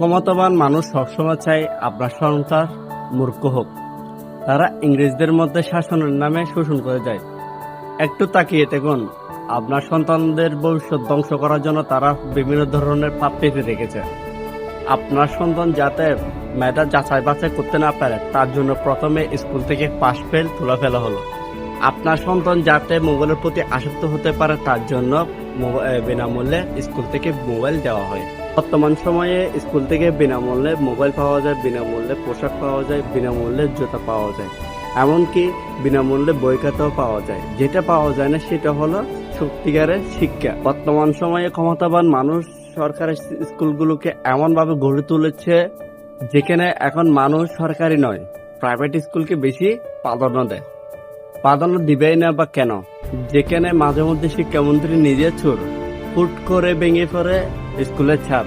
ক্ষমতাবান মানুষ সবসময় চায় আপনার সন্তান মূর্খ হোক। তারা ইংরেজদের মধ্যে শাসনের নামে শোষণ করে যায়। একটু তাকিয়ে দেখুন, আপনার সন্তানদের ভবিষ্যৎ ধ্বংস করার জন্য তারা বিভিন্ন ধরনের পাপ পেতে রেখেছে। আপনার সন্তান যাতে মেধা যাচাই বাছাই করতে না পারে, তার জন্য প্রথমে স্কুল থেকে পাশ ফেল তুলে ফেলা হলো। আপনার সন্তান যাতে মোবাইলের প্রতি আসক্ত হতে পারে, তার জন্য বিনামূল্যে স্কুল থেকে মোবাইল দেওয়া হয়। বর্তমান সময়ে স্কুল থেকে বিনামূল্যে মোবাইল পাওয়া যায়, বিনামূল্যে পোশাক পাওয়া যায়, বিনামূল্যে জুতা পাওয়া যায়, এমনকি বিনামূল্যে বই খাতাও পাওয়া যায়। যেটা পাওয়া যায় না সেটা হলো সত্যিকারের শিক্ষা। বর্তমান সময়ে ক্ষমতাবান মানুষ সরকারি স্কুলগুলোকে এমনভাবে গড়ে তুলেছে যেখানে এখন মানুষ সরকারি নয়, প্রাইভেট স্কুলকে বেশি প্রাধান্য দেয়। প্রাধান্য দিবেই না বা কেন? যেখানে মাঝে মধ্যে শিক্ষামন্ত্রী নিজে চোর হুট করে ভেঙে পড়ে স্কুলের ছাদ।